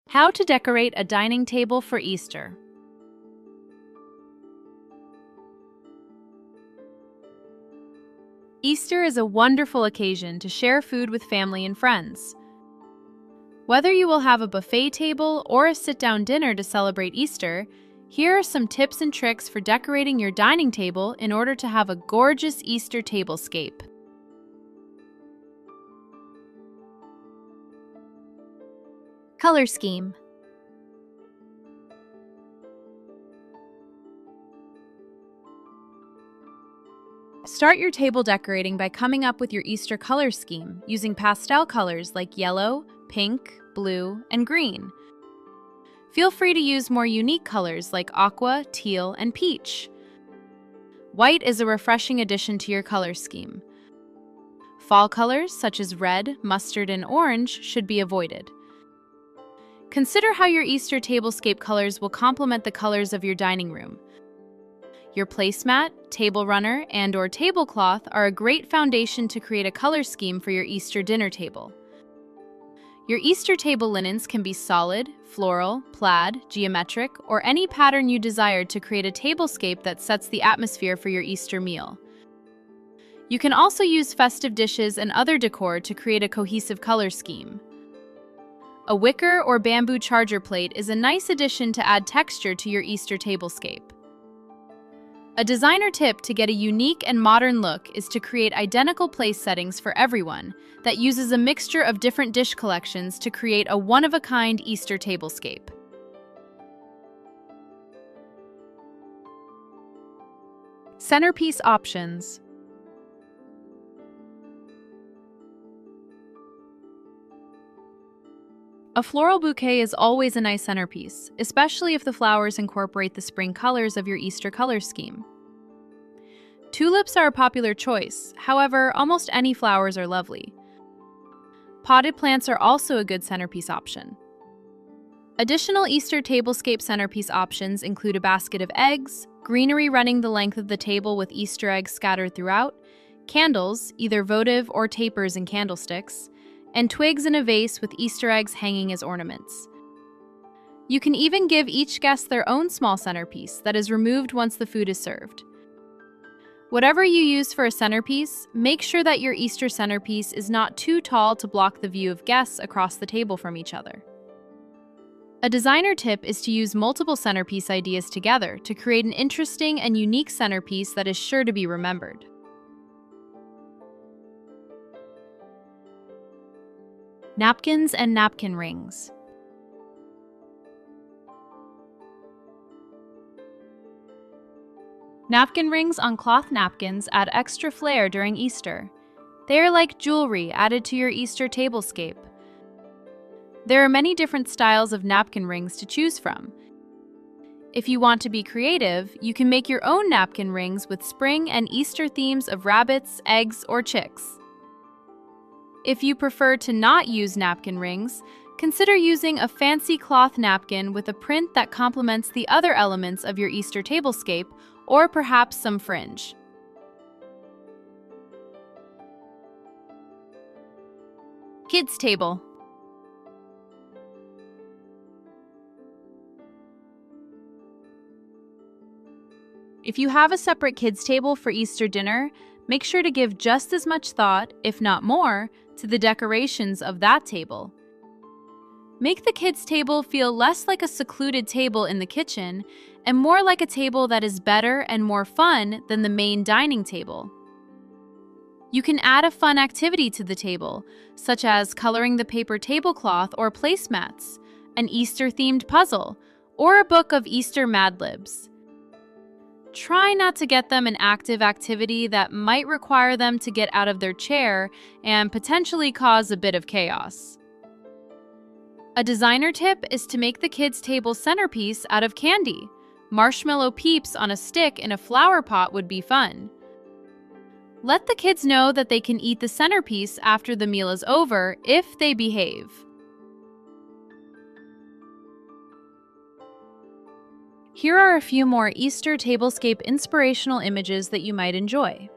How to decorate a dining table for Easter. Easter is a wonderful occasion to share food with family and friends. Whether you will have a buffet table or a sit-down dinner to celebrate Easter, here are some tips and tricks for decorating your dining table in order to have a gorgeous Easter tablescape. Color scheme. Start your table decorating by coming up with your Easter color scheme using pastel colors like yellow, pink, blue, and green. Feel free to use more unique colors like aqua, teal, and peach. White is a refreshing addition to your color scheme. Fall colors such as red, mustard, and orange should be avoided. Consider how your Easter tablescape colors will complement the colors of your dining room. Your placemat, table runner, and/or tablecloth are a great foundation to create a color scheme for your Easter dinner table. Your Easter table linens can be solid, floral, plaid, geometric, or any pattern you desire to create a tablescape that sets the atmosphere for your Easter meal. You can also use festive dishes and other decor to create a cohesive color scheme. A wicker or bamboo charger plate is a nice addition to add texture to your Easter tablescape. A designer tip to get a unique and modern look is to create identical place settings for everyone that uses a mixture of different dish collections to create a one-of-a-kind Easter tablescape. Centerpiece options. A floral bouquet is always a nice centerpiece, especially if the flowers incorporate the spring colors of your Easter color scheme. Tulips are a popular choice, however, almost any flowers are lovely. Potted plants are also a good centerpiece option. Additional Easter tablescape centerpiece options include a basket of eggs, greenery running the length of the table with Easter eggs scattered throughout, candles, either votive or tapers and candlesticks, and twigs in a vase with Easter eggs hanging as ornaments. You can even give each guest their own small centerpiece that is removed once the food is served. Whatever you use for a centerpiece, make sure that your Easter centerpiece is not too tall to block the view of guests across the table from each other. A designer tip is to use multiple centerpiece ideas together to create an interesting and unique centerpiece that is sure to be remembered. Napkins and napkin rings. Napkin rings on cloth napkins add extra flair during Easter. They are like jewelry added to your Easter tablescape. There are many different styles of napkin rings to choose from. If you want to be creative, you can make your own napkin rings with spring and Easter themes of rabbits, eggs, or chicks. If you prefer to not use napkin rings, consider using a fancy cloth napkin with a print that complements the other elements of your Easter tablescape, or perhaps some fringe. Kids' table. If you have a separate kids' table for Easter dinner, make sure to give just as much thought, if not more, to the decorations of that table. Make the kids' table feel less like a secluded table in the kitchen and more like a table that is better and more fun than the main dining table. You can add a fun activity to the table, such as coloring the paper tablecloth or placemats, an Easter-themed puzzle, or a book of Easter Mad Libs. Try not to get them an active activity that might require them to get out of their chair and potentially cause a bit of chaos. A designer tip is to make the kids' table centerpiece out of candy. Marshmallow peeps on a stick in a flower pot would be fun. Let the kids know that they can eat the centerpiece after the meal is over if they behave. Here are a few more Easter tablescape inspirational images that you might enjoy.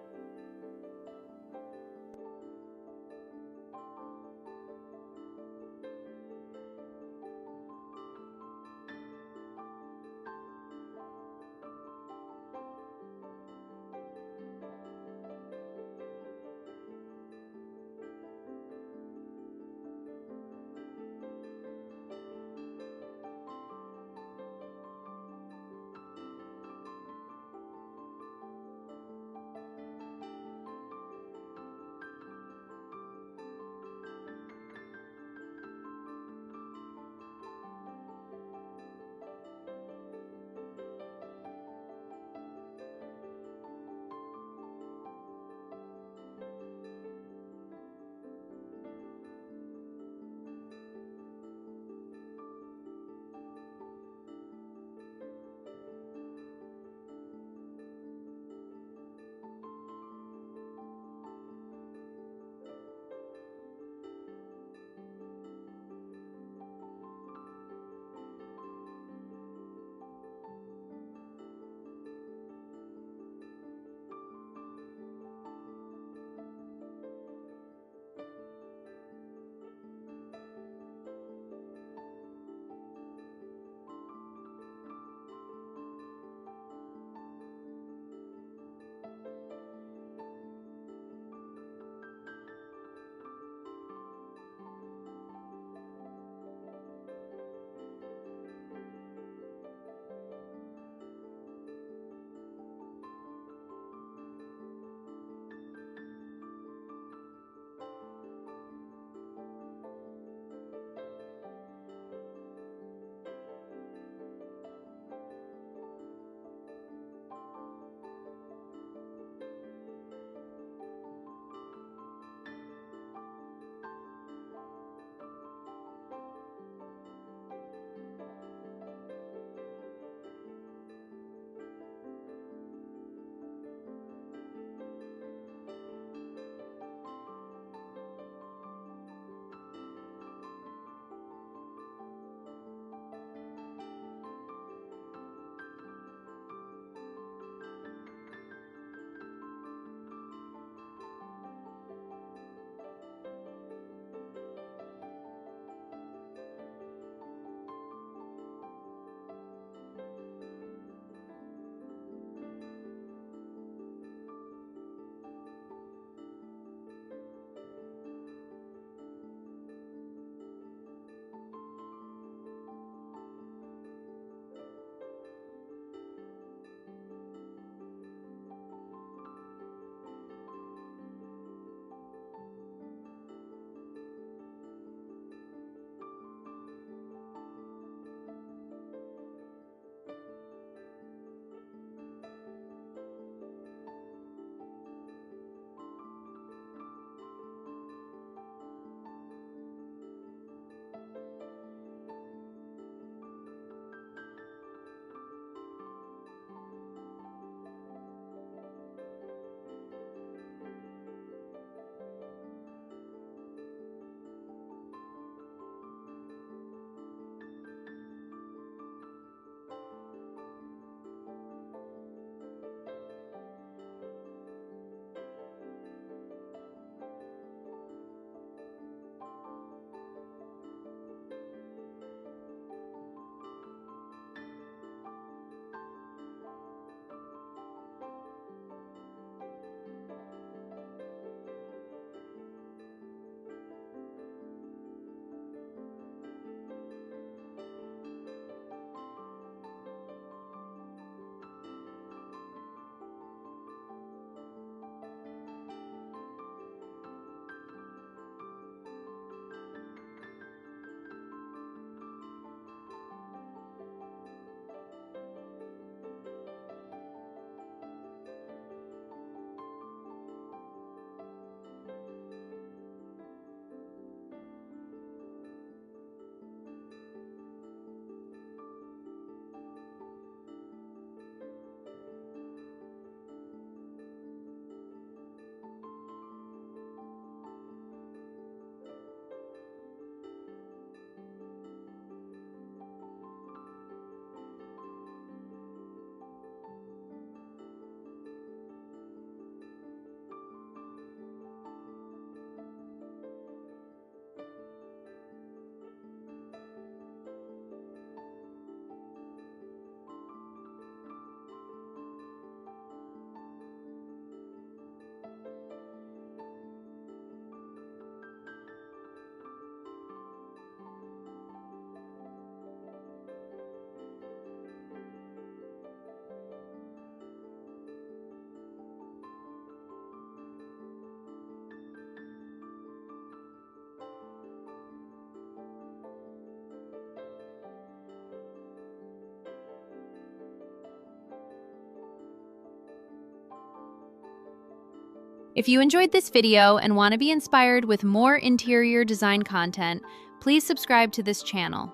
If you enjoyed this video and want to be inspired with more interior design content, please subscribe to this channel.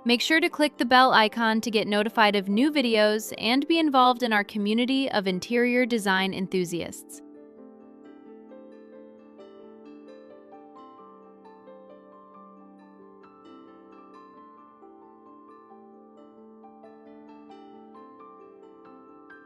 Make sure to click the bell icon to get notified of new videos and be involved in our community of interior design enthusiasts.